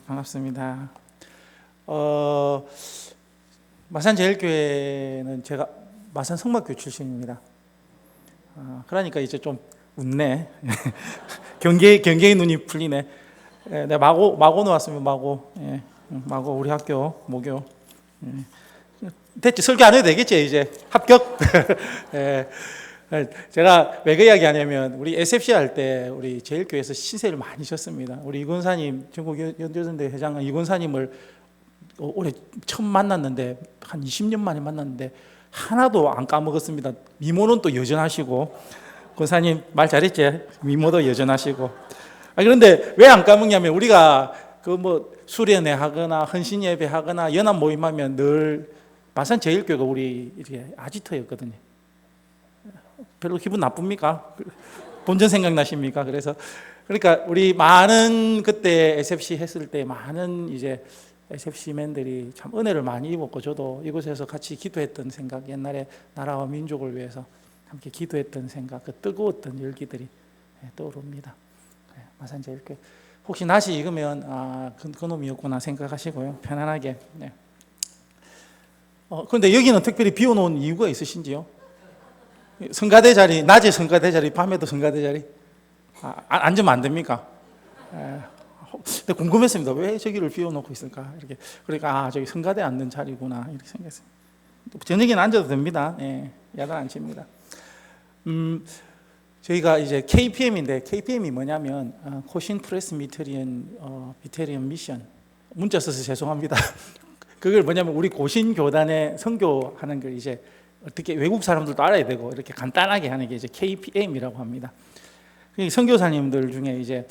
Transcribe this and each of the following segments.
반갑습니다. 마산제일교회는 제가 마산 성막교회 출신입니다. 그러니까 이제 좀 웃네. 경계의 눈이 풀리네. 내가 마고 나왔습니다. 마고 우리 학교 모교. 됐지, 설교 안 해도 되겠지 이제 합격. 제가 왜 그 이야기 하냐면 우리 SFC 할 때 우리 제일교회에서 신세를 많이 졌습니다. 우리 이권사님, 전국 연대전대 회장 이권사님을 올해 처음 만났는데 한 20년 만에 만났는데 하나도 안 까먹었습니다. 미모는 또 여전하시고, 권사님 말 잘했지? 미모도 여전하시고. 그런데 왜 안 까먹냐면 우리가 그 뭐 수련회 하거나 헌신 예배 하거나 연합 모임하면 늘 마산 제일교회가 우리 이렇게 아지트였거든요. 별로 기분 나쁩니까? 본전 생각나십니까? 그러니까 우리 많은 그때 SFC 했을 때 많은 이제 SFC맨들이 참 은혜를 많이 입었고, 저도 이곳에서 같이 기도했던 생각, 옛날에 나라와 민족을 위해서 함께 기도했던 생각, 그 뜨거웠던 열기들이 떠오릅니다. 마산제일교회. 혹시 낯이 익으면 그 놈이었구나 생각하시고요. 편안하게. 그런데 여기는 특별히 비워놓은 이유가 있으신지요? 성가대 자리, 낮에 성가대 자리, 밤에도 성가대 자리 앉으면 안 됩니까? 근데 궁금했습니다. 왜 저기를 비워놓고 있을까? 이렇게. 그러니까 저기 성가대 앉는 자리구나 이렇게 생각했어요. 저녁에는 앉아도 됩니다. 야단 안 칩니다. 저희가 이제 KPM인데, KPM이 뭐냐면 코신 프레스미테리언 비테리언 미션. 문자 써서 죄송합니다. 그걸 뭐냐면 우리 고신 교단에 선교하는 걸 이제 어떻게 외국 사람들도 알아야 되고 이렇게 간단하게 하는 게 이제 KPM이라고 합니다. 선교사님들 중에 이제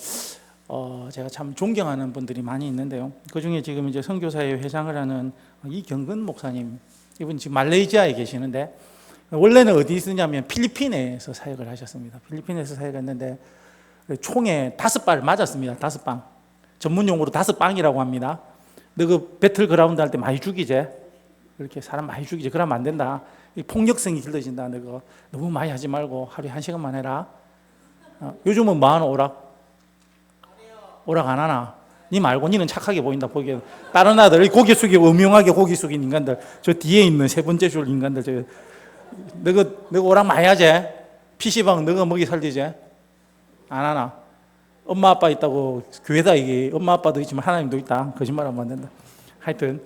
제가 참 존경하는 분들이 많이 있는데요. 그 중에 지금 이제 선교사회 회장을 하는 이경근 목사님, 이분 지금 말레이시아에 계시는데 원래는 어디 있느냐면 필리핀에서 사역을 하셨습니다. 필리핀에서 사역했는데 총에 5발 맞았습니다. 5방. 전문 용어로 5방이라고 합니다. 너 그 배틀그라운드 할 때 많이 죽이지? 이렇게 사람 많이 죽이지? 그러면 안 된다. 폭력성이 길러진다. 너 그거 너무 많이 하지 말고 하루에 1시간만 해라. 요즘은 뭐 하나 오락 안 하나? 니 말고 니는 착하게 보인다. 보기에 다른 아들 고개 숙이고 음흉하게 고개 숙인 인간들, 저 뒤에 있는 세 번째 줄 인간들, 너가 오락 많이 하지? PC방 너가 먹이 살리지? 안 하나? 엄마 아빠 있다고 교회다. 이게 엄마 아빠도 있지만 하나님도 있다. 거짓말하면 안 된다. 하여튼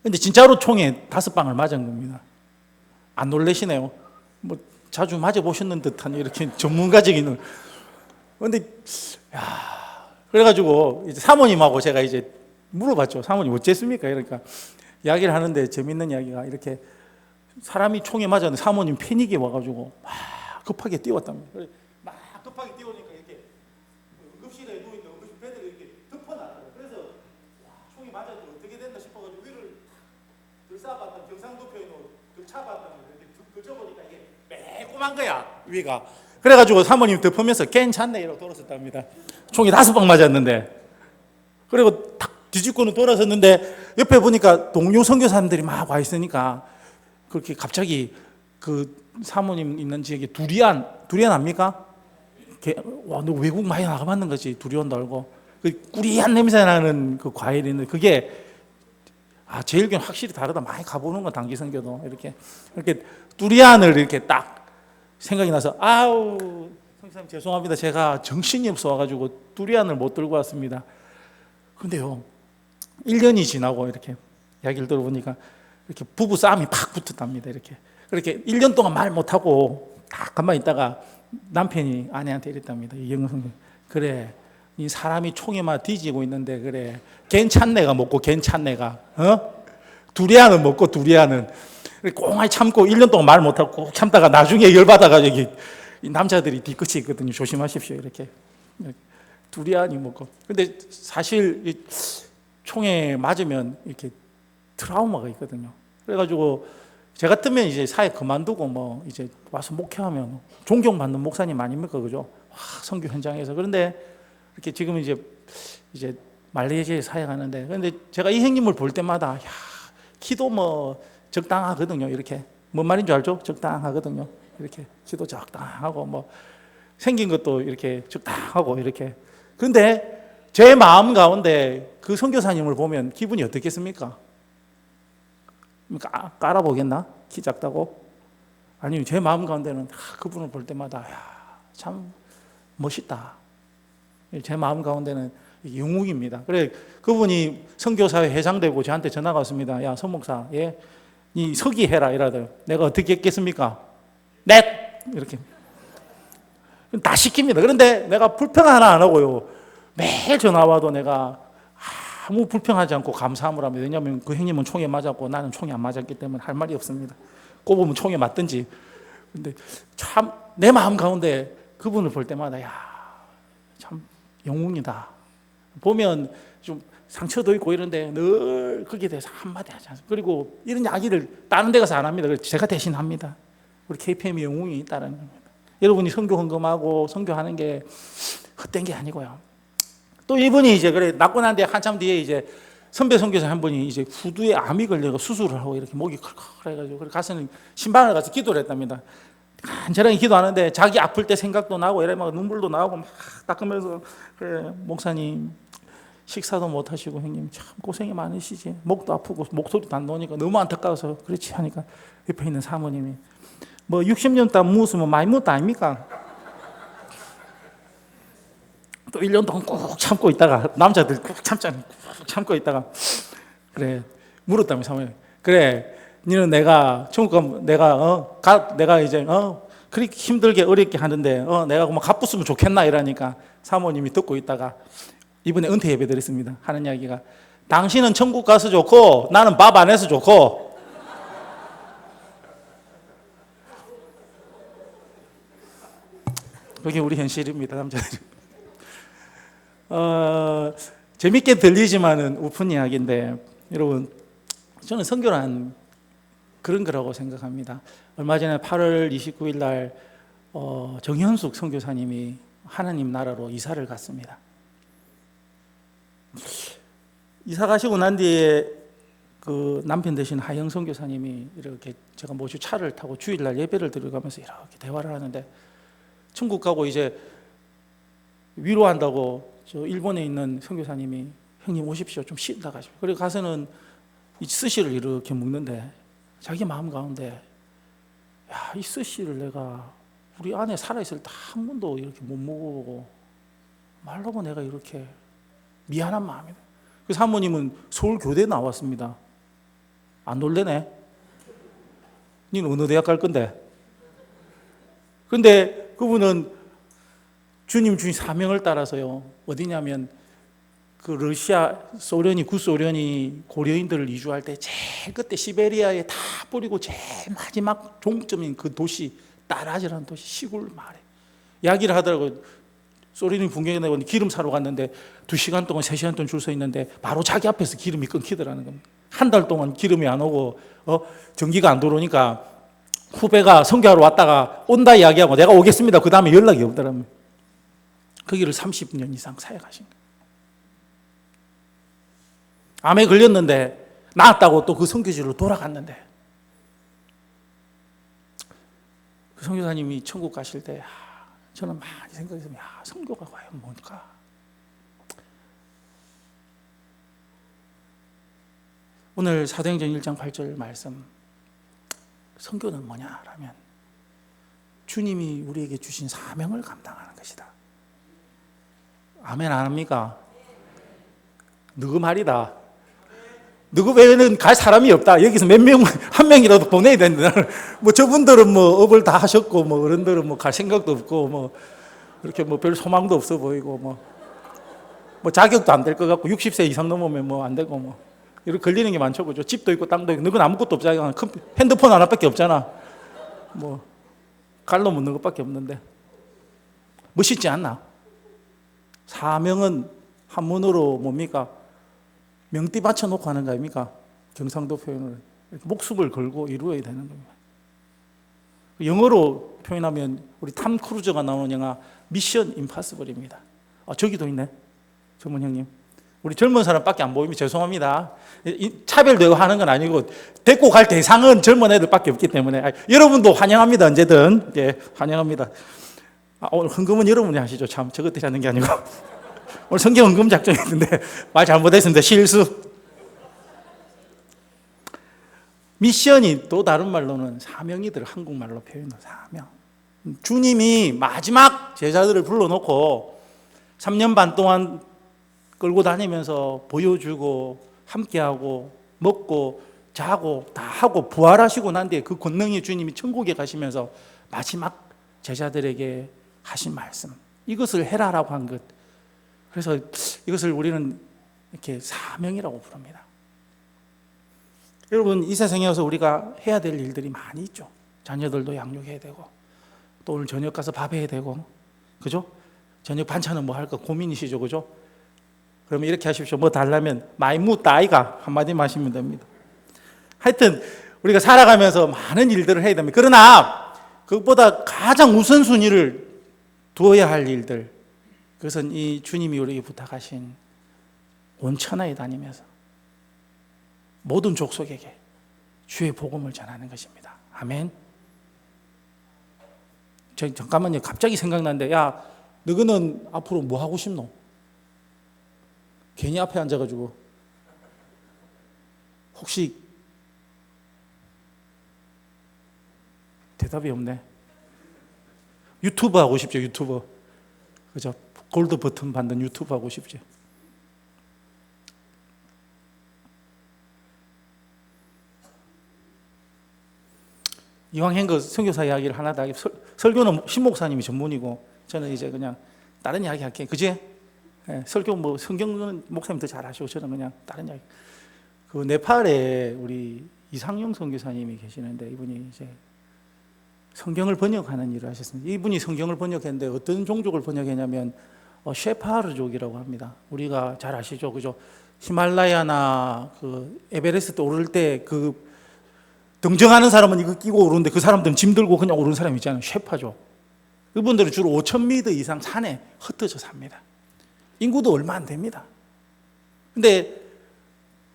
근데 진짜로 총에 5방을 맞은 겁니다. 안 놀라시네요. 뭐 자주 맞아보셨는 듯한 이렇게 전문가적인. 그런데 그래가지고 이제 사모님하고 제가 이제 물어봤죠. 사모님 어쨌습니까? 그러니까 이야기를 하는데 재밌는 이야기가, 이렇게 사람이 총에 맞았는데 사모님 패닉이 와가지고 막 급하게 뛰어왔답니다. 막 급하게 뛰어오니까 이렇게 응급실에 누워있는 응급실 베드를 이렇게 덮어놨어요. 그래서 총이 맞아도 어떻게 된다 싶어가지고 위를 들싸봤던 경상도표에 있는 들차봤던 이렇게 걸쳐보니까 이게 매콤한 거야, 위가. 그래가지고 사모님 덮으면서 괜찮네 이러고 돌아섰답니다. 총이 5방 맞았는데. 그리고 탁 뒤집고는 돌아섰는데 옆에 보니까 동료 선교사님들이 막 와 있으니까 그렇게 갑자기 그 사모님 있는 지역에 두리안 압니까? 와, 너 외국 많이 나가봤는 거지. 두리안도 알고. 그 꾸리한 냄새 나는 그 과일이 있는데 그게 제일교는 확실히 다르다. 많이 가보는 건 단기 선교도 이렇게 두리안을 이렇게 딱 생각이 나서 성사님 죄송합니다. 제가 정신이 없어가지고 두리안을 못 들고 왔습니다. 근데요, 1년이 지나고 이렇게 이야기를 들어보니까 이렇게 부부 싸움이 팍 붙었답니다. 그렇게 1년 동안 말 못하고 딱 가만히 있다가 남편이 아내한테 이랬답니다. 이경성, 그래, 이 사람이 총에만 뒤지고 있는데 그래, 괜찮네가 먹고 괜찮네가 두리안은 먹고 두리안은 꽁하니 참고 1년 동안 말 못하고 꼭 참다가 나중에 열받아가지고 이 남자들이 뒤끝이 있거든요. 조심하십시오. 이렇게 두리안이 먹고. 근데 사실 이 총에 맞으면 이렇게 트라우마가 있거든요. 그래가지고 제 같으면 이제 사회 그만두고 뭐 이제 와서 목회하면 존경받는 목사님 아닙니까, 그죠? 선교 현장에서. 그런데 이렇게 지금 이제 말레이시아에 사역하는데, 그런데 제가 이 형님을 볼 때마다 기도 뭐 적당하거든요. 이렇게 뭔 말인 줄 알죠? 적당하거든요. 이렇게 기도 적당하고 뭐 생긴 것도 이렇게 적당하고 이렇게. 그런데 제 마음 가운데 그 선교사님을 보면 기분이 어떻겠습니까? 깔아보겠나? 키 작다고? 아니요, 제 마음 가운데는 그분을 볼 때마다 참 멋있다. 제 마음 가운데는 영웅입니다. 그래, 그분이 선교사회 회장되고 저한테 전화가 왔습니다. 야, 선 목사, 니 서기 해라 이러더라고요. 내가 어떻게 했겠습니까? 넷! 이렇게 다 시킵니다. 그런데 내가 불평 하나 안 하고요, 매일 전화 와도 내가 아무 불평하지 않고 감사함을 합니다. 왜냐하면 그 형님은 총에 맞았고 나는 총에 안 맞았기 때문에 할 말이 없습니다. 꼽으면 총에 맞든지. 근데 참 내 마음 가운데 그분을 볼 때마다 참 영웅이다. 보면 좀 상처도 있고 이런데 늘 거기에 대해서 한마디 하지 않습니다. 그리고 이런 이야기를 다른 데 가서 안 합니다. 그래서 제가 대신 합니다. 우리 KPM의 영웅이 있다는 겁니다. 여러분이 선교 헌금하고 선교하는 게 헛된 게 아니고요. 또 이분이 이제 그래 낳고 난 뒤에 한참 뒤에 이제 선배 선교사 한 분이 이제 후두에 암이 걸려서 수술을 하고 이렇게 목이 컬컬해가지고 그래 가서는 신방을 가서 기도를 했답니다. 간절하게 기도하는데 자기 아플 때 생각도 나고 이래 막 눈물도 나오고 막 닦으면서 그래 목사님 식사도 못 하시고 형님 참 고생이 많으시지. 목도 아프고 목소리도 안 나오니까 너무 안타까워서 그렇지 하니까 옆에 있는 사모님이 뭐 60년 동안 무었으면 많이 무었다 아닙니까? 또 1년 동안 꾹 참고 있다가 남자들 꾹 참잖아요. 꾹 참고 있다가 그래 물었다며 사모님. 그래 니는 내가 천국 가면 내가 이제 그렇게 힘들게 어렵게 하는데 내가 그만 갚았으면 좋겠나 이러니까 사모님이 듣고 있다가 이번에 은퇴 예배 드렸습니다. 하는 이야기가 당신은 천국 가서 좋고 나는 밥 안 해서 좋고 그게 우리 현실입니다. 남자들. 재밌게 들리지만은 우픈 이야기인데 여러분 저는 선교란 그런 거라고 생각합니다. 얼마 전에 8월 29일 날 정현숙 선교사님이 하나님 나라로 이사를 갔습니다. 이사 가시고 난 뒤에 그 남편 되신 하영 선교사님이 이렇게 제가 모시고 차를 타고 주일날 예배를 들어가면서 이렇게 대화를 하는데 천국 가고 이제 위로한다고 저 일본에 있는 선교사님이 형님 오십시오 좀 쉰다 가시고 그리고 가서는 이 스시를 이렇게 먹는데 자기 마음 가운데 이 스시를 내가 우리 안에 살아있을 때 한 번도 이렇게 못 먹어보고 말로고 내가 이렇게 미안한 마음이다. 그 사모님은 서울 교대 나왔습니다. 안 놀래네? 니는 어느 대학 갈 건데? 근데 그분은 주님 주신 사명을 따라서요. 어디냐면 그 러시아 소련이 구소련이 고려인들을 이주할 때 제일 그때 시베리아에 다 뿌리고 제일 마지막 종점인 그 도시 따라지라는 도시 시골 마을에 이야기를 하더라고요. 소련이 붕괴가 되고 기름 사러 갔는데 2시간 동안 3시간 동안 줄 서 있는데 바로 자기 앞에서 기름이 끊기더라는 겁니다. 한 달 동안 기름이 안 오고 전기가 안 들어오니까 후배가 선교하러 왔다가 온다 이야기하고 내가 오겠습니다. 그 다음에 연락이 없더라고요. 거기를 30년 이상 사역하신 거예요. 암에 걸렸는데 나았다고 또 그 선교지로 돌아갔는데 그 선교사님이 천국 가실 때 저는 많이 생각했습니다. 선교가 과연 뭘까? 오늘 사도행전 1장 8절 말씀 선교는 뭐냐라면 주님이 우리에게 주신 사명을 감당하는 것이다. 아멘 안 합니까? 누구 말이다. 누구 외에는 갈 사람이 없다. 여기서 몇 명, 한 명이라도 보내야 된다. 뭐 저분들은 뭐 업을 다 하셨고, 뭐 어른들은 뭐 갈 생각도 없고, 뭐 이렇게 뭐 별 소망도 없어 보이고, 뭐 자격도 안 될 것 같고, 60세 이상 넘으면 뭐 안 되고, 뭐 이렇게 걸리는 게 많죠. 그죠? 집도 있고, 땅도 있고, 너는 아무것도 없잖아. 핸드폰 하나밖에 없잖아. 뭐 갈로 묻는 것밖에 없는데. 멋있지 않나? 사명은 한문으로 뭡니까? 명띠 받쳐놓고 하는 거 아닙니까? 경상도 표현을 목숨을 걸고 이루어야 되는 겁니다. 영어로 표현하면 우리 탐 크루저가 나오는 영화 미션 임파서블입니다. 저기도 있네 전문 형님. 우리 젊은 사람밖에 안 보이면 죄송합니다. 차별되고 하는 건 아니고 데리고 갈 대상은 젊은 애들밖에 없기 때문에 여러분도 환영합니다. 언제든 환영합니다. 오늘 헌금은 여러분이 하시죠. 참 저것들이 하는 게 아니고 오늘 성경 은금 작전했는데 말 잘못했습니다. 실수. 미션이 또 다른 말로는 사명이들, 한국말로 표현한 사명. 주님이 마지막 제자들을 불러놓고 3년 반 동안 끌고 다니면서 보여주고 함께하고 먹고 자고 다 하고 부활하시고 난 뒤에 그 권능의 주님이 천국에 가시면서 마지막 제자들에게 하신 말씀, 이것을 해라라고 한 것. 그래서 이것을 우리는 이렇게 사명이라고 부릅니다. 여러분, 이 세상에 와서 우리가 해야 될 일들이 많이 있죠. 자녀들도 양육해야 되고, 또 오늘 저녁 가서 밥 해야 되고, 그죠? 저녁 반찬은 뭐 할까 고민이시죠, 그죠? 그러면 이렇게 하십시오. 뭐 달라면 많이 묻다 아이가 한마디만 하시면 됩니다. 하여튼 우리가 살아가면서 많은 일들을 해야 됩니다. 그러나 그것보다 가장 우선순위를 두어야 할 일들, 그것은 이 주님이 우리에게 부탁하신 온 천하에 다니면서 모든 족속에게 주의 복음을 전하는 것입니다. 아멘. 잠깐만요. 갑자기 생각났는데, 야, 너희는 앞으로 뭐 하고 싶노? 괜히 앞에 앉아가지고 혹시 대답이 없네. 유튜브 하고 싶죠. 유튜브. 그죠? 골드 버튼 받는 유튜브 하고 싶죠. 이왕 한 거 선교사 이야기를 하나 다 하게. 설교는 신 목사님이 전문이고 저는 이제 그냥 다른 이야기 할게요. 그지? 네, 설교 뭐 성경은 목사님 더 잘하시고 저는 그냥 다른 이야기. 그 네팔에 우리 이상용 선교사님이 계시는데 이분이 이제 성경을 번역하는 일을 하셨습니다. 이분이 성경을 번역했는데 어떤 종족을 번역했냐면 셰파르족이라고 합니다. 우리가 잘 아시죠, 그죠? 히말라야나 그 에베레스트 오를 때 그 등정하는 사람은 이거 끼고 오르는데 그 사람들은 짐 들고 그냥 오르는 사람 있잖아요. 셰파족. 그분들은 주로 5,000m 이상 산에 흩어져 삽니다. 인구도 얼마 안 됩니다. 근데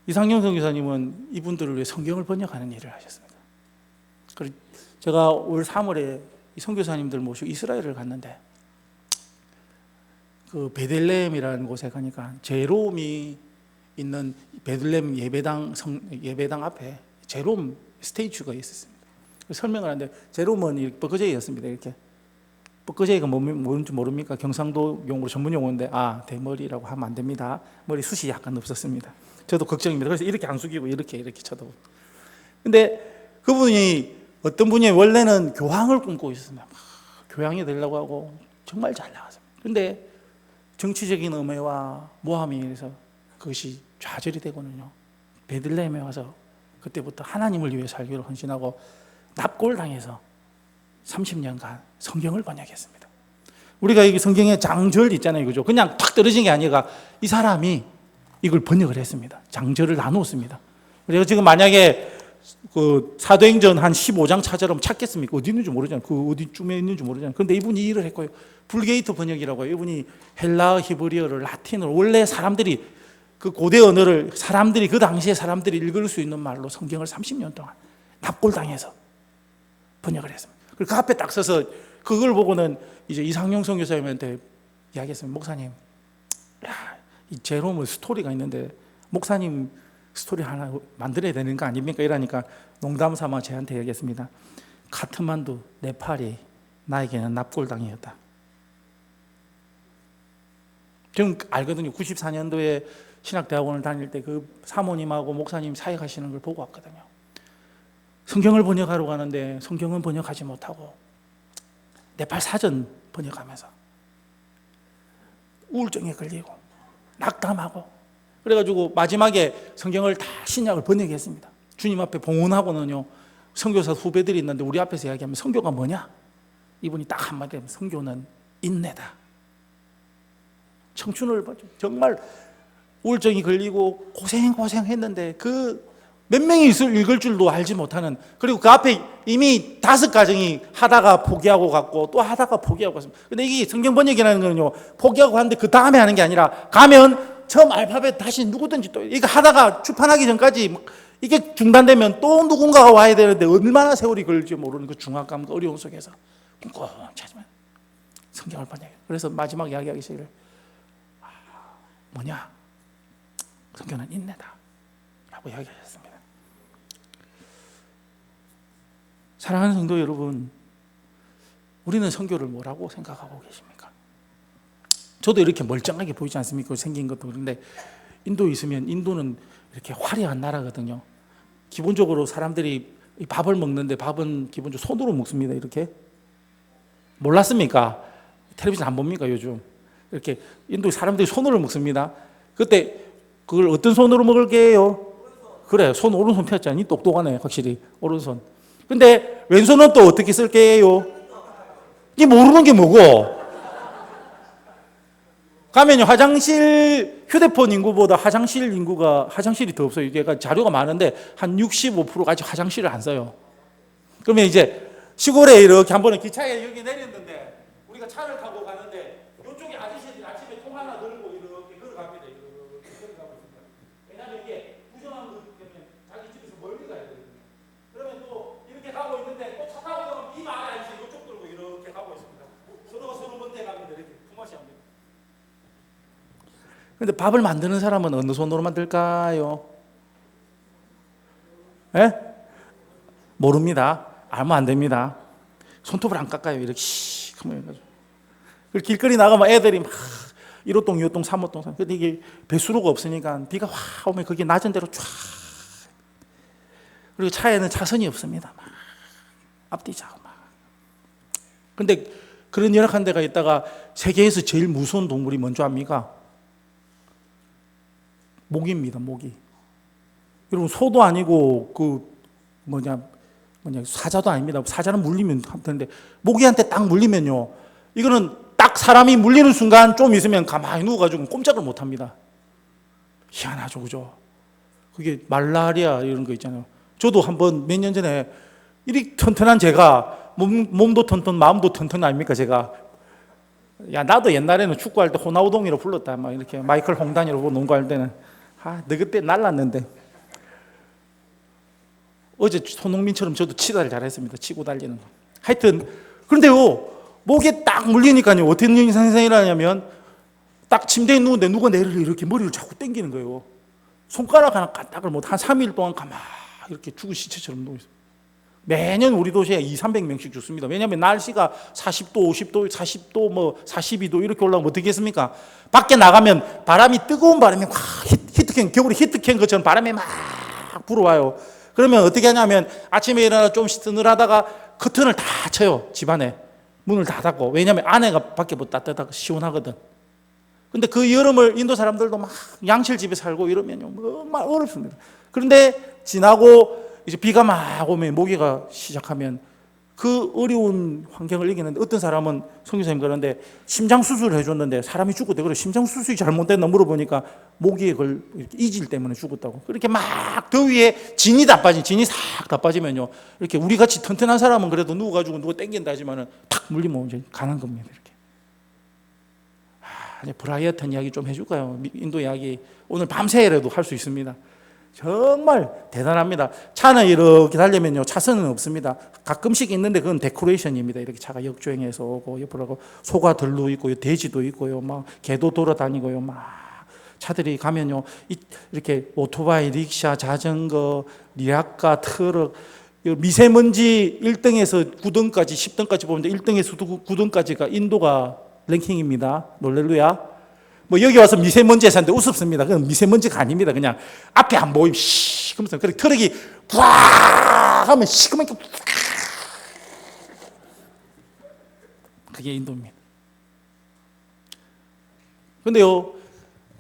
이상용 선교사님은 이분들을 위해 성경을 번역하는 일을 하셨습니다. 그리고 제가 올 3월에 이 선교사님들 모시고 이스라엘을 갔는데 그 베들레헴이라는 곳에 가니까 제롬이 있는 베들레헴 예배당 앞에 제롬 스테이츄가 있었습니다. 설명을 하는데 제롬은 뻐거제이였습니다. 이렇게 뻐거제이가 뭔지 모릅니까? 경상도 용어로 전문 용어인데 대머리라고 하면 안 됩니다. 머리 숱이 약간 없었습니다. 저도 걱정입니다. 그래서 이렇게 안 숙이고 이렇게 쳐다보고. 근데 그분이 어떤 분이 원래는 교황을 꿈꾸고 있었습니다. 교황이 되려고 하고 정말 잘 나갔습니다. 그런데 정치적인 음해와 모함에 의해서 그것이 좌절이 되거든요. 베들레헴에 와서 그때부터 하나님을 위해 살기로 헌신하고 납골당해서 30년간 성경을 번역했습니다. 우리가 이 성경에 장절 있잖아요, 그죠? 그냥 탁 떨어진 게 아니라 이 사람이 이걸 번역을 했습니다. 장절을 나누었습니다. 그래서 지금 만약에 그 사도행전 한 15장 찾아보면 찾겠습니까? 어디 있는지 모르잖아요. 그 어디쯤에 있는지 모르잖아요. 그런데 이분이 일을 했고요. 불게이트 번역이라고 해요. 이분이 헬라어, 히브리어를 라틴어로 원래 사람들이 그 고대 언어를 사람들이 그 당시에 사람들이 읽을 수 있는 말로 성경을 30년 동안 납골당해서 번역을 했습니다. 그리고 그 앞에 딱 서서 그걸 보고는 이제 이상용 선교사님한테 이야기했습니다. 목사님, 이 제롬의 스토리가 있는데 목사님 스토리 하나 만들어야 되는 거 아닙니까? 이러니까 농담 삼아 저한테 얘기했습니다. 카트만두, 네팔이 나에게는 납골당이었다. 지금 알거든요. 94년도에 신학대학원을 다닐 때 그 사모님하고 목사님 사역하시는 걸 보고 왔거든요. 성경을 번역하러 가는데 성경은 번역하지 못하고 네팔 사전 번역하면서 우울증에 걸리고 낙담하고 그래가지고 마지막에 성경을 다 신약을 번역했습니다. 주님 앞에 봉헌하고는요, 선교사 후배들이 있는데 우리 앞에서 이야기하면 선교가 뭐냐? 이분이 딱 한마디 하면 선교는 인내다. 청춘을 정말 우울증이 걸리고 고생했는데 그 몇 명이 읽을 줄도 알지 못하는, 그리고 그 앞에 이미 5가정이 하다가 포기하고 갔고 또 하다가 포기하고 갔습니다. 근데 이게 성경 번역이라는 거는요, 포기하고 하는데 그 다음에 하는 게 아니라 가면 처음 알파벳 다시 누구든지 또 이거 하다가 출판하기 전까지 이게 중단되면 또 누군가가 와야 되는데 얼마나 세월이 걸릴지 모르는 그 중압감과 어려움 속에서 꼼꼼 찾으면 성경을 번역해요. 그래서 마지막 이야기하기 시작을 뭐냐? 선교는 인내다 라고 이야기하셨습니다. 사랑하는 성도 여러분, 우리는 선교를 뭐라고 생각하고 계십니까? 저도 이렇게 멀쩡하게 보이지 않습니까? 생긴 것도 그런데 인도에 있으면 인도는 이렇게 화려한 나라거든요. 기본적으로 사람들이 밥을 먹는데 밥은 기본적으로 손으로 먹습니다. 이렇게. 몰랐습니까? 텔레비전 안 봅니까 요즘? 이렇게 인도 사람들이 손으로 먹습니다. 그때 그걸 어떤 손으로 먹을 게요? 그래, 손 오른손 폈잖니. 똑똑하네, 확실히 오른손. 근데 왼손은 또 어떻게 쓸 게요? 이게 모르는 게 뭐고? 가면요, 화장실, 휴대폰 인구보다 화장실 인구가, 화장실이 더 없어요. 이게 자료가 많은데 한 65%가 아직 화장실을 안 써요. 그러면 이제 시골에 이렇게 한 번은 기차에 여기 내렸는데 우리가 차를 타고 가는데 이쪽에 아저씨들이 아침에 통 하나 들고 이렇게 걸어갑니다. 이렇게 걸어가고 있습니다. 왜냐하면 이게 부정한 거 때문에 자기 집에서 멀리 가야 되거든요. 그러면 또 이렇게 가고 있는데 또 차 타고 가면 이 마을 아저씨 이쪽 들고 이렇게 가고 있습니다. 서로가 서로 먼데 갑니다. 이렇게 품앗이 합니다. 근데 밥을 만드는 사람은 어느 손으로 만들까요? 예? 모릅니다. 알면 안 됩니다. 손톱을 안 깎아요. 이렇게 씩 하면 해가지고. 길거리 나가면 애들이 막 1호동, 2호동, 3호동. 근데 이게 배수로가 없으니까 비가 확 오면 거기 낮은 대로 쫙. 그리고 차에는 차선이 없습니다. 막 앞뒤좌우 막. 근데 그런 열악한 데가 있다가 세계에서 제일 무서운 동물이 뭔지 압니까? 모기입니다. 모기. 여러분 소도 아니고 그 뭐냐 사자도 아닙니다. 사자는 물리면 되는데 모기한테 딱 물리면요. 이거는 딱 사람이 물리는 순간 좀 있으면 가만히 누워가지고 꼼짝을 못합니다. 희한하죠, 그죠? 그게 말라리아 이런 거 있잖아요. 저도 한번 몇 년 전에 이리 튼튼한 제가 몸도 튼튼 마음도 튼튼 아닙니까 제가. 야 나도 옛날에는 축구할 때 호나우동이라고 불렀다. 막 이렇게 마이클 홍단이라고 농구할 때는 너 그때 날랐는데. 어제 손흥민처럼 저도 치다를 잘했습니다. 치고 달리는 거. 하여튼 그런데요 목에 딱 물리니까요 어떤 현상이 일어나냐면 딱 침대에 누운데 누가 내를 이렇게 머리를 자꾸 당기는 거예요. 손가락 하나 까딱을 못 한 3일 동안 가만히 이렇게 죽은 시체처럼 누워 있어요. 매년 우리 도시에 200~300명씩 죽습니다. 왜냐하면 날씨가 40도, 50도, 40도, 뭐 42도 이렇게 올라오면 어떻게 했습니까? 밖에 나가면 바람이 뜨거운 바람이 확 히트캔 겨울에 히트캔 것처럼 바람이 막 불어와요. 그러면 어떻게 하냐면 아침에 일어나 좀 서늘하다가 커튼을 다 쳐요. 집안에 문을 다 닫고. 왜냐하면 안에가 밖에 못 따뜻하고 시원하거든. 근데 그 여름을 인도 사람들도 막 양실 집에 살고 이러면요 정말 어렵습니다. 그런데 지나고 이제 비가 막 오면 모기가 시작하면 그 어려운 환경을 이기는데 어떤 사람은 선교사님 그러는데 심장 수술을 해줬는데 사람이 죽었대. 그래 심장 수술이 잘못됐나 물어보니까 모기에 이질 때문에 죽었다고. 그렇게 막 더위에 진이 다 빠지면요 이렇게 우리 같이 튼튼한 사람은 그래도 누워가지고 누가 땡긴다 하지만은 탁 물리면 이제 가는 겁니다. 이렇게. 이제 브라이어튼 이야기 좀 해줄까요? 인도 이야기 오늘 밤새라도 할 수 있습니다. 정말 대단합니다. 차는 이렇게 달리면요 차선은 없습니다. 가끔씩 있는데 그건 데코레이션입니다. 이렇게 차가 역주행해서 오고 옆으로 소가 들로 있고요, 돼지도 있고요, 막 개도 돌아다니고요, 막 차들이 가면요 이렇게 오토바이, 릭샤, 자전거, 리아카, 트럭, 미세먼지 1등에서 9등까지 10등까지 보는데 1등에서 9등까지가 인도가 랭킹입니다. 놀렐루야. 뭐 여기 와서 미세먼지에 사는데 우습습니다. 그건 미세먼지가 아닙니다. 그냥 앞에 안 보임 시커면서 그렇게 트럭이 꽉 하면 시커멓게 그게 인도입니다. 근데요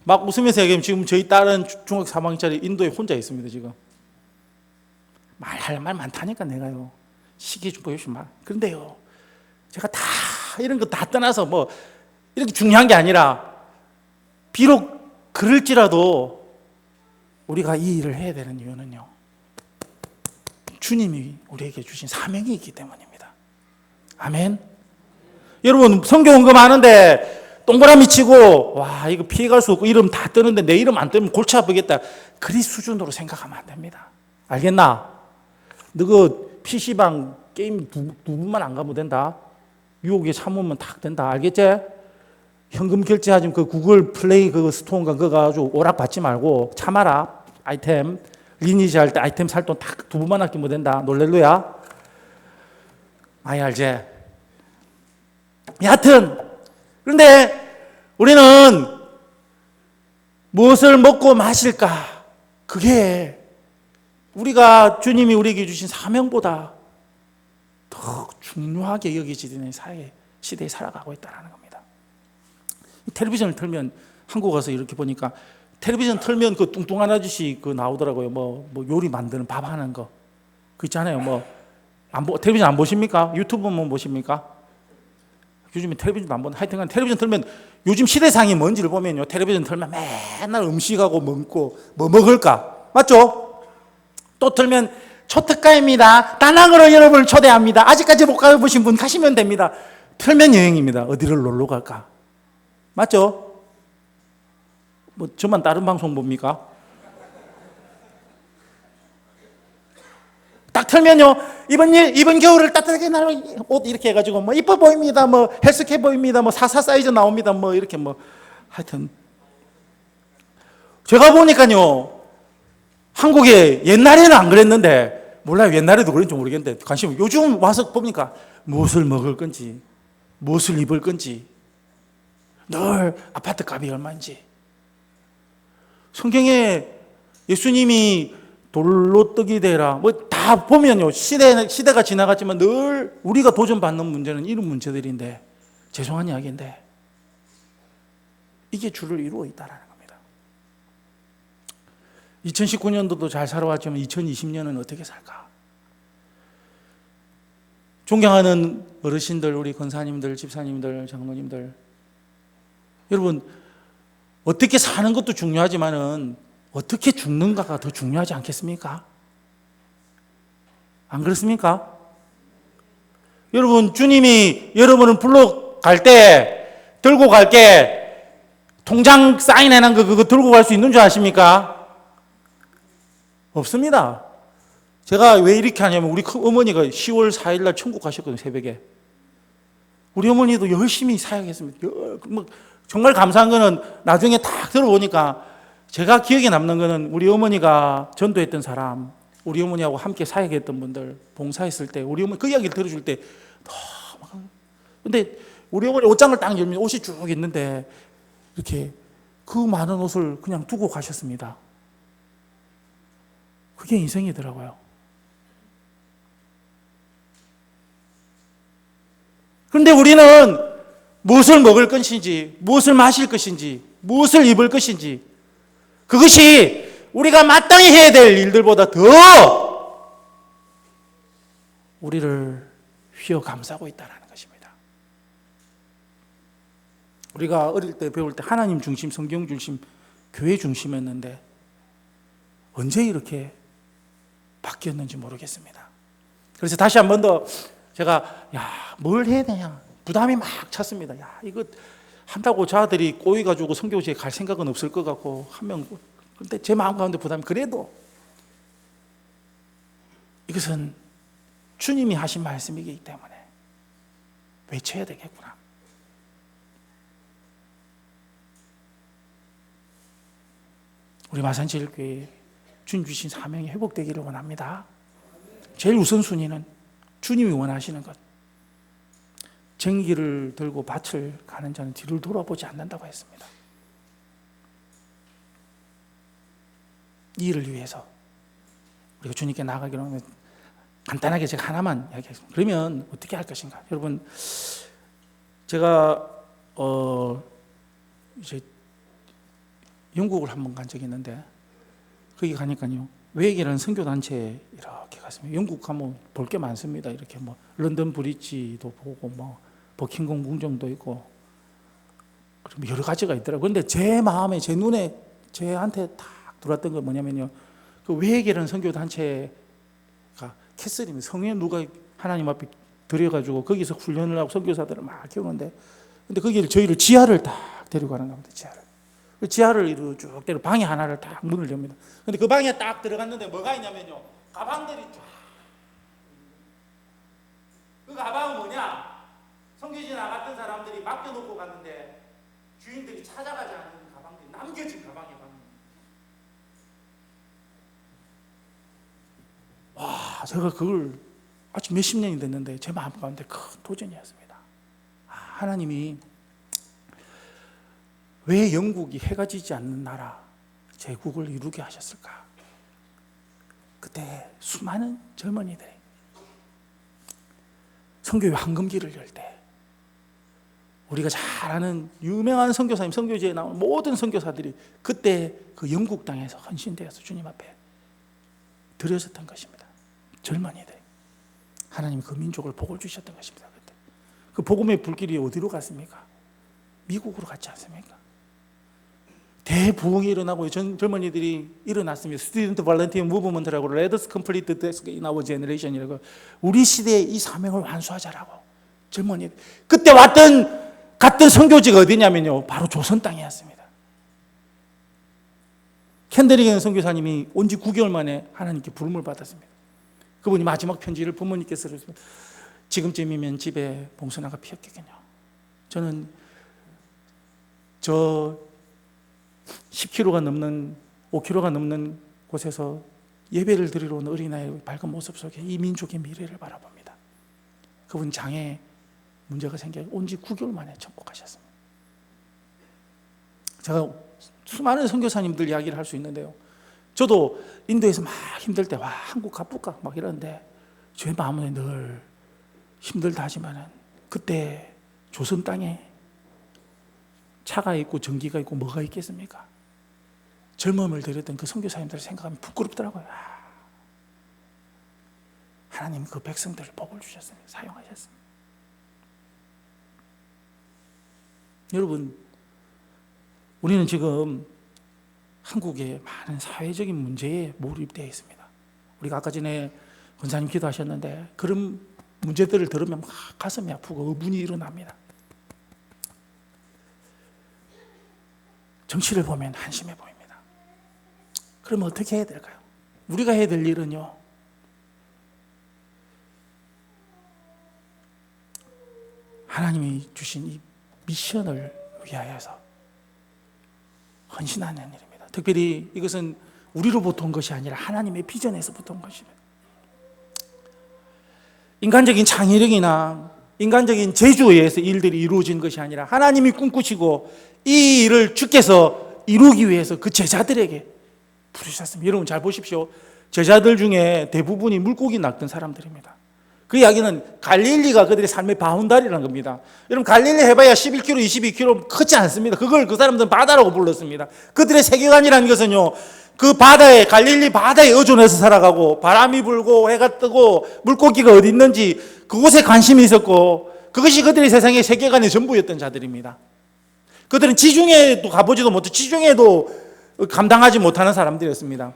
막 웃으면서 얘기하면 지금 저희 딸은 중학교 3학년짜리 인도에 혼자 있습니다. 지금 말할 말 많다니까 내가요 시기 좀 보여주면 말. 그런데요 제가 다 이런 거 다 떠나서 뭐 이렇게 중요한 게 아니라 비록 그럴지라도 우리가 이 일을 해야 되는 이유는요 주님이 우리에게 주신 사명이 있기 때문입니다. 아멘. 여러분 성경 언급 하는데 동그라미 치고 와 이거 피해갈 수 없고 이름 다 뜨는데 내 이름 안 뜨면 골치 아프겠다 그리 수준으로 생각하면 안 됩니다. 알겠나? 너그 PC방 게임 두 분만 안 가면 된다. 유혹에 참으면 탁 된다. 알겠지? 현금 결제하지 그 구글 플레이 그 스토어인가 그거 가지고 오락 받지 말고 참아라. 아이템 리니지 할 때 아이템 살 돈 딱 두 번만 아끼면 된다. 놀렐루야. 많이 알지? 여하튼 그런데 우리는 무엇을 먹고 마실까? 그게 우리가 주님이 우리에게 주신 사명보다 더 중요하게 여겨지는 시대에 살아가고 있다는 겁니다. 텔레비전을 틀면 한국 가서 이렇게 보니까 텔레비전 틀면 그 뚱뚱한 아저씨 그 나오더라고요. 뭐 요리 만드는 밥 하는 거. 그 있잖아요. 텔레비전 안 보십니까? 유튜브만 보십니까? 요즘에 텔레비전도 안 보는 하여튼간 텔레비전 틀면 요즘 시대상이 뭔지를 보면요. 텔레비전 틀면 맨날 음식하고 먹고 뭐 먹을까? 맞죠? 또 틀면 초특가입니다. 다낭으로 여러분을 초대합니다. 아직까지 못 가보신 분 가시면 됩니다. 틀면 여행입니다. 어디를 놀러 갈까? 맞죠? 저만 다른 방송 봅니까? 딱 틀면요, 이번 겨울을 따뜻하게 옷 이렇게 해가지고, 이뻐 보입니다. 헬스케 보입니다. 44 사이즈 나옵니다. 이렇게 하여튼. 제가 보니까요, 한국에 옛날에는 안 그랬는데, 몰라요. 옛날에도 그런지 모르겠는데, 요즘 와서 보니까 무엇을 먹을 건지, 무엇을 입을 건지, 늘 아파트 값이 얼마인지. 성경에 예수님이 돌로 떡이 되라. 다 보면요. 시대가 지나갔지만 늘 우리가 도전받는 문제는 이런 문제들인데, 죄송한 이야기인데, 이게 주를 이루어 있다는 겁니다. 2019년도도 잘 살아왔지만 2020년은 어떻게 살까? 존경하는 어르신들, 우리 권사님들, 집사님들, 장로님들, 여러분, 어떻게 사는 것도 중요하지만은 어떻게 죽는가가 더 중요하지 않겠습니까? 안 그렇습니까? 여러분, 주님이 여러분을 들고 갈 게 통장 사인해놓은 거 그거 들고 갈 수 있는 줄 아십니까? 없습니다. 제가 왜 이렇게 하냐면 우리 어머니가 10월 4일 날 천국 가셨거든요, 새벽에. 우리 어머니도 열심히 사역했습니다. 정말 감사한 거는 나중에 딱 들어보니까 제가 기억에 남는 거는 우리 어머니가 전도했던 사람, 우리 어머니하고 함께 사역했던 분들, 봉사했을 때 우리 어머니 그 이야기를 들어줄 때 너무, 근데 우리 어머니 옷장을 딱 열면 옷이 쭉 있는데 이렇게 그 많은 옷을 그냥 두고 가셨습니다. 그게 인생이더라고요. 그런데 우리는 무엇을 먹을 것인지, 무엇을 마실 것인지, 무엇을 입을 것인지, 그것이 우리가 마땅히 해야 될 일들보다 더 우리를 휘어 감싸고 있다는 것입니다. 우리가 어릴 때 배울 때 하나님 중심, 성경 중심, 교회 중심이었는데 언제 이렇게 바뀌었는지 모르겠습니다. 그래서 다시 한 번 더 제가 뭘 해야 되냐 부담이 막 찼습니다. 이거 한다고 저들이 꼬이가지고 선교지에 갈 생각은 없을 것 같고 근데 제 마음 가운데 부담이 그래도 이것은 주님이 하신 말씀이기 때문에 외쳐야 되겠구나. 우리 마산제일교회 주님 주신 사명이 회복되기를 원합니다. 제일 우선순위는 주님이 원하시는 것. 쟁기를 들고 밭을 가는 자는 뒤를 돌아보지 않는다고 했습니다. 이 일을 위해서 우리가 주님께 나아가기로 하면 간단하게 제가 하나만 이야기하겠습니다. 그러면 어떻게 할 것인가? 여러분, 제가 이제 영국을 한번 간 적이 있는데 거기 가니까요, 웨이라는 선교단체에 이렇게 갔습니다. 영국 가면 볼 게 많습니다. 이렇게 런던 브리지도 보고 버킹엄 궁정도 있고 여러 가지가 있더라고요. 그런데 제 마음에, 제 눈에, 제한테 딱 들어왔던 건 뭐냐면요, 그 웨이라는 선교단체가 캐슬입니다. 성에 누가 하나님 앞에 들여가지고 거기서 훈련을 하고 선교사들을 막 키우는데, 근데 거기를 저희를 지하를 딱 데려가는 겁니다. 지하를 이렇게 쭉 때려 방에 하나를 딱 문을 엽니다. 근데 그 방에 딱 들어갔는데 뭐가 있냐면요, 가방들이 쫙. 그 가방은 뭐냐? 성교지 나갔던 사람들이 맡겨놓고 갔는데 주인들이 찾아가지 않은 가방들이 남겨진 가방에 가면 와, 제가 그걸 아직 몇십 년이 됐는데 제 마음 가운데 큰 도전이었습니다. 하나님이 왜 영국이 해가 지지 않는 나라 제국을 이루게 하셨을까? 그때 수많은 젊은이들이 선교회 황금기를 열 때 우리가 잘 아는 유명한 선교사님, 선교지에 나오는 모든 선교사들이 그때 그 영국 땅에서 헌신되어서 주님 앞에 드려졌던 것입니다. 젊은이들 하나님 그 민족을 복을 주셨던 것입니다. 그때 그 복음의 불길이 어디로 갔습니까? 미국으로 갔지 않습니까? 대부흥이 일어나고 젊은이들이 일어났습니다. 스튜던트 발런티어 무브먼트라고 레더스 컴플리트 인 아워 제너레이션이라고 우리 시대의 이 사명을 완수하자라고 젊은이들 그때 갔던 선교지가 어디냐면요 바로 조선 땅이었습니다. 캔데리겐 선교사님이 온 지 9개월 만에 하나님께 부름을 받았습니다. 그분이 마지막 편지를 부모님께 쓰셨습니다. 지금쯤이면 집에 봉선화가 피었겠군요. 저는 저 10km가 넘는 5km가 넘는 곳에서 예배를 드리러 온 어린아이의 밝은 모습 속에 이 민족의 미래를 바라봅니다. 그분 장에 문제가 생겨 온 지 9개월 만에 천국하셨습니다. 제가 수많은 선교사님들 이야기를 할 수 있는데요. 저도 인도에서 막 힘들 때 와 한국 가볼까 막 이러는데 제 마음은 늘 힘들다 하지만은 그때 조선 땅에 차가 있고 전기가 있고 뭐가 있겠습니까? 젊음을 들였던 그 선교사님들을 생각하면 부끄럽더라고요. 하나님 그 백성들을 복을 주셨습니다. 사용하셨습니다. 여러분, 우리는 지금 한국의 많은 사회적인 문제에 몰입되어 있습니다. 우리가 아까 전에 권사님 기도하셨는데 그런 문제들을 들으면 막 가슴이 아프고 의문이 일어납니다. 정치를 보면 한심해 보입니다. 그럼 어떻게 해야 될까요? 우리가 해야 될 일은요, 하나님이 주신 이 미션을 위하여서 헌신하는 일입니다. 특별히 이것은 우리로부터 온 것이 아니라 하나님의 비전에서부터 온 것입니다. 인간적인 창의력이나 인간적인 재주에 의해서 일들이 이루어진 것이 아니라 하나님이 꿈꾸시고 이 일을 주께서 이루기 위해서 그 제자들에게 부르셨습니다. 여러분 잘 보십시오. 제자들 중에 대부분이 물고기 낚던 사람들입니다. 그 이야기는 갈릴리가 그들의 삶의 바운다리라는 겁니다. 여러분 갈릴리 해봐야 11km, 22km 크지 않습니다. 그걸 그 사람들은 바다라고 불렀습니다. 그들의 세계관이라는 것은요, 그 바다에, 갈릴리 바다에 의존해서 살아가고 바람이 불고 해가 뜨고 물고기가 어디 있는지 그곳에 관심이 있었고 그것이 그들의 세상의 세계관의 전부였던 자들입니다. 그들은 지중해도 가보지도 못하고 지중해도 감당하지 못하는 사람들이었습니다.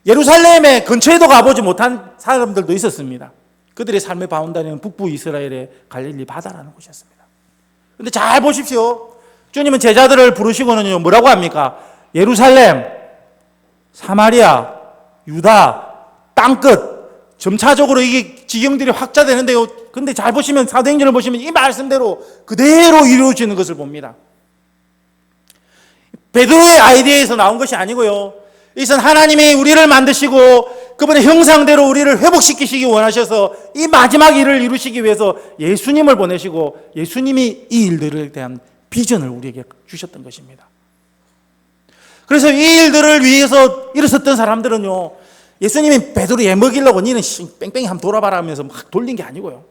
예루살렘의 근처에도 가보지 못한 사람들도 있었습니다. 그들의 삶의 바운다리는 북부 이스라엘의 갈릴리 바다라는 곳이었습니다. 그런데 잘 보십시오. 주님은 제자들을 부르시고는요 뭐라고 합니까? 예루살렘, 사마리아, 유다, 땅끝 점차적으로 이게 지경들이 확장되는데요. 근데 잘 보시면 사도행전을 보시면 이 말씀대로 그대로 이루어지는 것을 봅니다. 베드로의 아이디어에서 나온 것이 아니고요. 이것은 하나님이 우리를 만드시고 그분의 형상대로 우리를 회복시키시기 원하셔서 이 마지막 일을 이루시기 위해서 예수님을 보내시고 예수님이 이 일들에 대한 비전을 우리에게 주셨던 것입니다. 그래서 이 일들을 위해서 일어섰던 사람들은요, 예수님이 베드로 애먹이려고 니는 뺑뺑이 한번 돌아봐라 하면서 막 돌린 게 아니고요.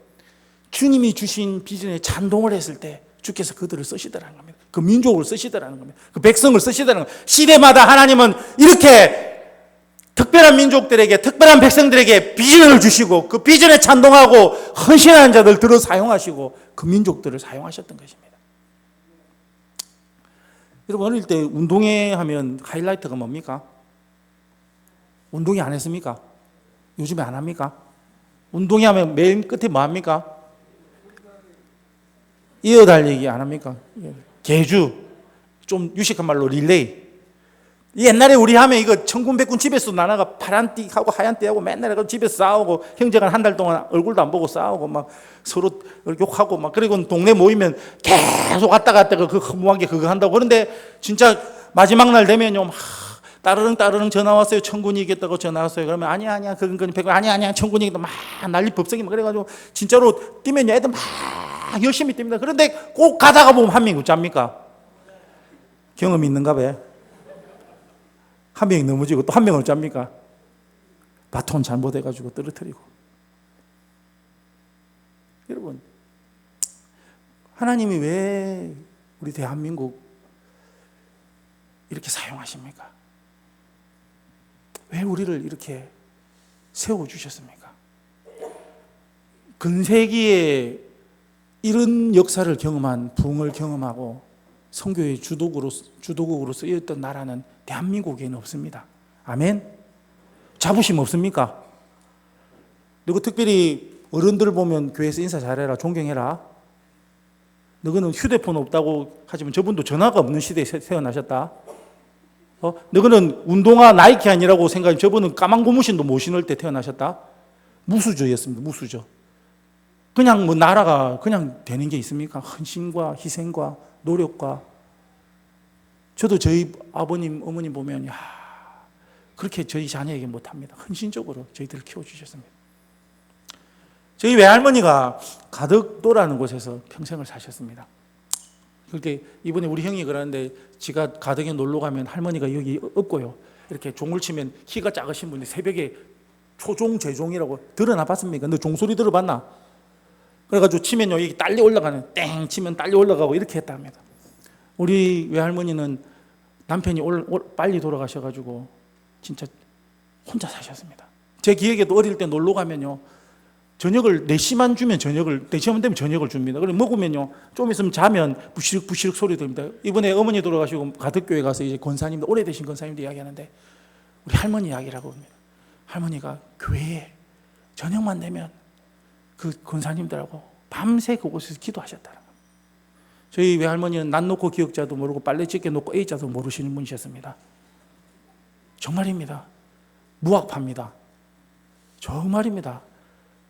주님이 주신 비전에 찬동을 했을 때 주께서 그들을 쓰시더라는 겁니다. 그 민족을 쓰시더라는 겁니다. 그 백성을 쓰시더라는 겁니다. 시대마다 하나님은 이렇게 특별한 민족들에게, 특별한 백성들에게 비전을 주시고 그 비전에 찬동하고 헌신하는 자들 들어 사용하시고 그 민족들을 사용하셨던 것입니다. 여러분 어릴 때 운동회 하면 하이라이트가 뭡니까? 운동회 안 했습니까? 요즘에 안 합니까? 운동회 하면 맨 끝에 뭐 합니까? 이어달리기 안 합니까? 개주, 좀 유식한 말로 릴레이. 옛날에 우리 하면 이거 천군백군 집에서 나나가 파란 띠하고 하얀 띠하고 맨날 집에서 싸우고 형제간 한 달 동안 얼굴도 안 보고 싸우고 막 서로 욕하고 막 그리고 동네 모이면 계속 왔다 갔다가 그 허무하게 그거 한다고. 그런데 진짜 마지막 날 되면요 막 따르릉 전화 왔어요. 천군이 이겼다고 전화 왔어요. 그러면 아니야 그건 백군 아니야 천군이 이겼다 막 난리 법석이 막 그래가지고 진짜로 뛰면 애들 막 열심히 뜁니다. 그런데 꼭 가다가 보면 한 명이 어쩝니까? 경험이 있는가 봐요. 한 명이 넘어지고 또 한 명은 어쩝니까? 바톤 잘못해가지고 떨어뜨리고. 여러분, 하나님이 왜 우리 대한민국 이렇게 사용하십니까? 왜 우리를 이렇게 세워주셨습니까? 근세기에 이런 역사를 경험한 부흥을 경험하고 선교의 주도국으로 쓰였던 나라는 대한민국에는 없습니다. 아멘? 자부심 없습니까? 그리고 특별히 어른들 보면 교회에서 인사 잘해라, 존경해라. 너희는 휴대폰 없다고 하지만 저분도 전화가 없는 시대에 태어나셨다. 너희는 운동화 나이키 아니라고 생각하면 저분은 까만 고무신도 못 신을 때 태어나셨다. 무수저였습니다. 무수저. 그냥 뭐 나라가 그냥 되는 게 있습니까? 헌신과 희생과 노력과. 저도 저희 아버님, 어머님 보면 그렇게 저희 자녀에게 못합니다. 헌신적으로 저희들을 키워주셨습니다. 저희 외할머니가 가덕도라는 곳에서 평생을 사셨습니다. 그렇게 이번에 우리 형이 그러는데 지가 가덕에 놀러 가면 할머니가 여기 없고요. 이렇게 종을 치면 키가 작으신 분이 새벽에 초종, 재종이라고 들어나 봤습니까? 너 종소리 들어봤나? 그래가지고 치면요, 여기 딸려 올라가는, 땡 치면 딸려 올라가고 이렇게 했답니다. 우리 외할머니는 남편이 빨리 돌아가셔가지고 진짜 혼자 사셨습니다. 제 기억에도 어릴 때 놀러 가면요, 저녁을 4시만 주면 4시만 되면 저녁을 줍니다. 그래 먹으면요, 좀 있으면 자면 부시럭부시럭 소리 들립니다. 이번에 어머니 돌아가시고 가덕교회 가서 이제 권사님들, 오래되신 권사님들 이야기하는데 우리 할머니 이야기라고 합니다. 할머니가 교회에 저녁만 되면 그 권사님들하고 밤새 그곳에서 기도하셨다는 거예요. 저희 외할머니는 난 놓고 기억자도 모르고 빨래 찢게 놓고 A자도 모르시는 분이셨습니다. 정말입니다. 무학파입니다. 정말입니다.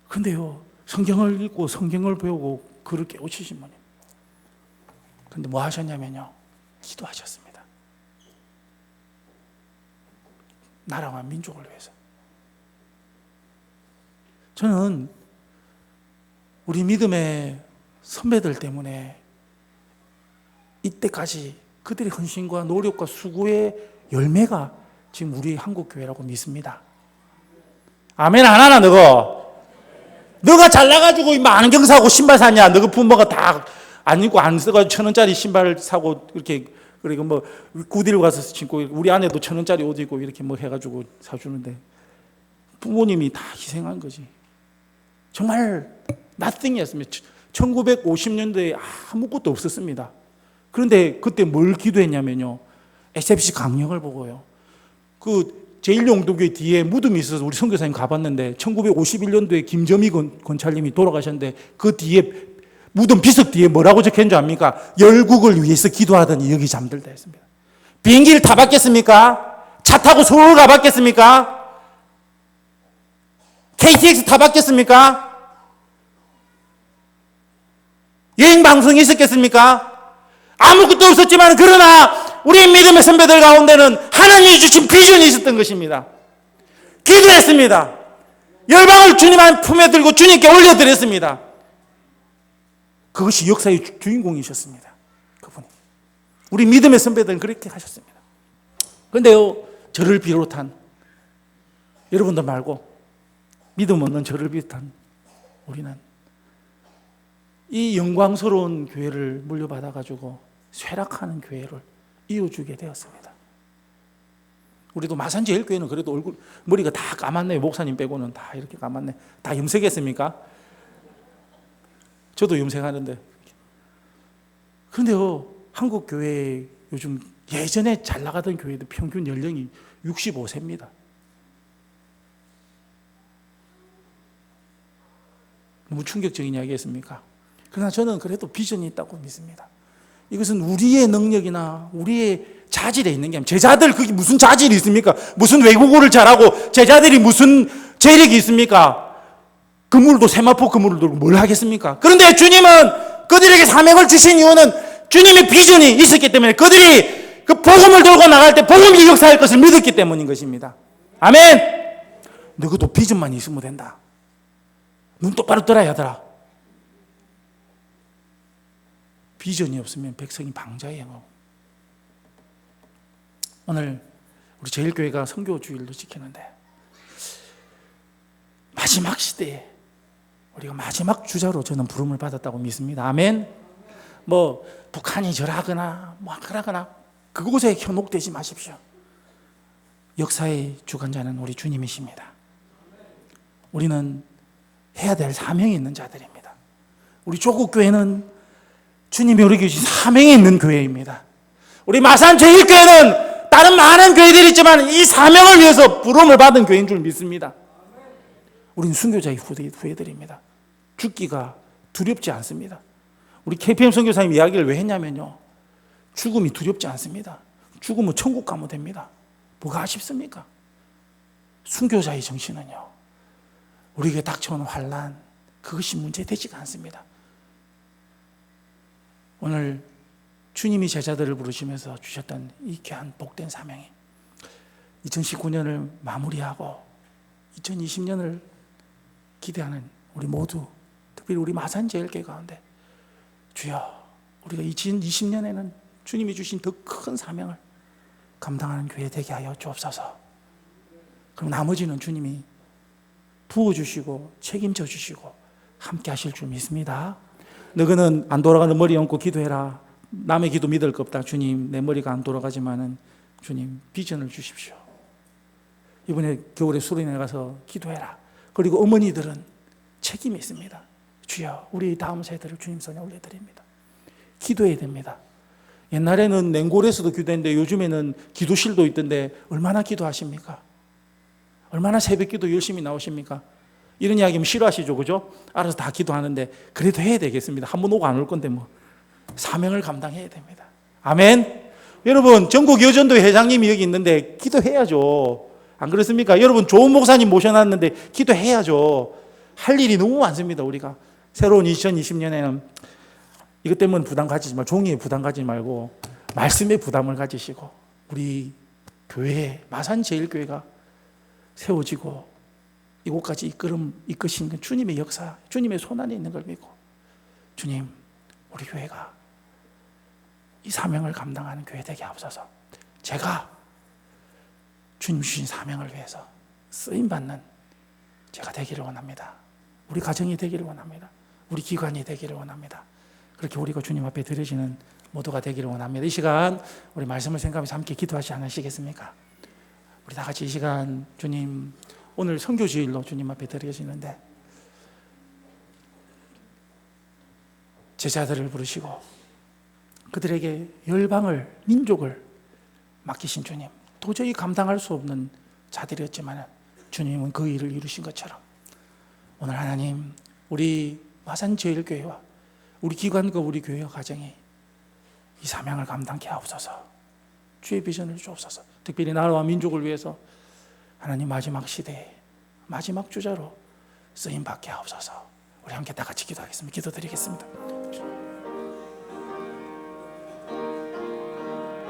근데요, 성경을 읽고 성경을 배우고 글을 깨우치신 분이에요. 근데 뭐 하셨냐면요, 기도하셨습니다. 나라와 민족을 위해서. 저는 우리 믿음의 선배들 때문에 이때까지 그들의 헌신과 노력과 수고의 열매가 지금 우리 한국교회라고 믿습니다. 아멘 안 하나 너가 잘나가지고 많은 경사하고 신발 사냐? 너가 부모가 다 안 입고 안 써가지고 1,000원짜리 신발 사고 이렇게 그리고 뭐 구디를 가서 신고 우리 아내도 1,000원짜리 옷 입고 이렇게 뭐 해가지고 사주는데 부모님이 다 희생한 거지. 정말 nothing이었습니다. 1950년도에 아무것도 없었습니다. 그런데 그때 뭘 기도했냐면요, SFC 강령을 보고요. 그 제1용도교회 뒤에 무덤이 있어서 우리 선교사님 가봤는데 1951년도에 김점희 권찰님이 돌아가셨는데 그 뒤에 무덤 비석 뒤에 뭐라고 적혀있는 줄 압니까? 열국을 위해서 기도하더니 여기 잠들다 했습니다. 비행기를 타봤겠습니까? 차 타고 서울 가봤겠습니까? KTX 타봤겠습니까? 여행 방송이 있었겠습니까? 아무것도 없었지만 그러나 우리 믿음의 선배들 가운데는 하나님이 주신 비전이 있었던 것입니다. 기도했습니다. 열방을 주님 안 품에 들고 주님께 올려드렸습니다. 그것이 역사의 주인공이셨습니다. 그분이. 우리 믿음의 선배들은 그렇게 하셨습니다. 그런데요, 저를 비롯한 여러분들 말고 믿음 없는 저를 비롯한 우리는 이 영광스러운 교회를 물려받아가지고 쇠락하는 교회를 이어주게 되었습니다. 우리도 마산제일교회는 그래도 머리가 다 까맣네요. 목사님 빼고는 다 이렇게 까맣네. 다 염색했습니까? 저도 염색하는데. 그런데요, 한국 교회 요즘 예전에 잘 나가던 교회도 평균 연령이 65세입니다. 너무 충격적인 이야기였습니까? 그러나 저는 그래도 비전이 있다고 믿습니다. 이것은 우리의 능력이나 우리의 자질에 있는 게 아니라, 제자들 그게 무슨 자질이 있습니까? 무슨 외국어를 잘하고 제자들이 무슨 재력이 있습니까? 그물도 세마포 그물을 들고 뭘 하겠습니까? 그런데 주님은 그들에게 사명을 주신 이유는 주님의 비전이 있었기 때문에, 그들이 그 복음을 들고 나갈 때 복음이 역사할 것을 믿었기 때문인 것입니다. 아멘. 너희도 비전만 있으면 된다. 눈 똑바로 떠라 하더라. 비전이 없으면 백성이 방자예요. 오늘 우리 제일교회가 선교주일도 지키는데, 마지막 시대에 우리가 마지막 주자로 저는 부름을 받았다고 믿습니다. 아멘. 뭐 북한이 절하거나 뭐 그러거나 그곳에 현혹되지 마십시오. 역사의 주관자는 우리 주님이십니다. 우리는 해야 될 사명이 있는 자들입니다. 우리 조국교회는 주님이 우리에게 주신 사명이 있는 교회입니다. 우리 마산 제일교회는 다른 많은 교회들이 있지만 이 사명을 위해서 부름을 받은 교회인 줄 믿습니다. 우리는 순교자의 후예들입니다. 죽기가 두렵지 않습니다. 우리 KPM 선교사님 이야기를 왜 했냐면요, 죽음이 두렵지 않습니다. 죽으면 천국 가면 됩니다. 뭐가 아쉽습니까? 순교자의 정신은요, 우리에게 닥쳐오는 환난, 그것이 문제되지가 않습니다. 오늘 주님이 제자들을 부르시면서 주셨던 이 귀한 복된 사명이 2019년을 마무리하고 2020년을 기대하는 우리 모두, 특별히 우리 마산제일교회 가운데, 주여, 우리가 2020년에는 주님이 주신 더 큰 사명을 감당하는 교회 되게 하여 주옵소서. 그럼 나머지는 주님이 부어주시고 책임져 주시고 함께 하실 줄 믿습니다. 너희는 안 돌아가는 머리 얹고 기도해라. 남의 기도 믿을 것 없다. 주님, 내 머리가 안 돌아가지만은 주님 비전을 주십시오. 이번에 겨울에 수련회 가서 기도해라. 그리고 어머니들은 책임이 있습니다. 주여, 우리 다음 세대를 주님 손에 올려드립니다. 기도해야 됩니다. 옛날에는 냉골에서도 기도했는데 요즘에는 기도실도 있던데 얼마나 기도하십니까? 얼마나 새벽 기도 열심히 나오십니까? 이런 이야기면 싫어하시죠, 그죠? 알아서 다 기도하는데 그래도 해야 되겠습니다. 한 번 오고 안 올 건데 뭐 사명을 감당해야 됩니다. 아멘. 여러분, 전국 여전도회 회장님이 여기 있는데 기도해야죠. 안 그렇습니까? 여러분, 좋은 목사님 모셔놨는데 기도해야죠. 할 일이 너무 많습니다. 우리가 새로운 2020년에는 이것 때문에 부담 가지지 말고, 종이에 부담 가지지 말고 말씀에 부담을 가지시고, 우리 교회 마산제일교회가 세워지고 이곳까지 이끄신 주님의 역사, 주님의 손안에 있는 걸 믿고, 주님, 우리 교회가 이 사명을 감당하는 교회 되게 하옵소서. 제가 주님 주신 사명을 위해서 쓰임받는 제가 되기를 원합니다. 우리 가정이 되기를 원합니다. 우리 기관이 되기를 원합니다. 그렇게 우리가 주님 앞에 드려지는 모두가 되기를 원합니다. 이 시간 우리 말씀을 생각하면서 함께 기도하지 않으시겠습니까? 우리 다 같이 이 시간, 주님, 오늘 선교주일로 주님 앞에 드려지는데 제자들을 부르시고 그들에게 열방을, 민족을 맡기신 주님, 도저히 감당할 수 없는 자들이었지만 주님은 그 일을 이루신 것처럼 오늘 하나님, 우리 마산제일교회와 우리 기관과 우리 교회와 가정이 이 사명을 감당케 하옵소서. 주의 비전을 주옵소서. 특별히 나라와 민족을 위해서 하나님 마지막 시대에 마지막 주자로 쓰임받게 하옵소서. 우리 함께 다 같이 기도하겠습니다. 기도드리겠습니다.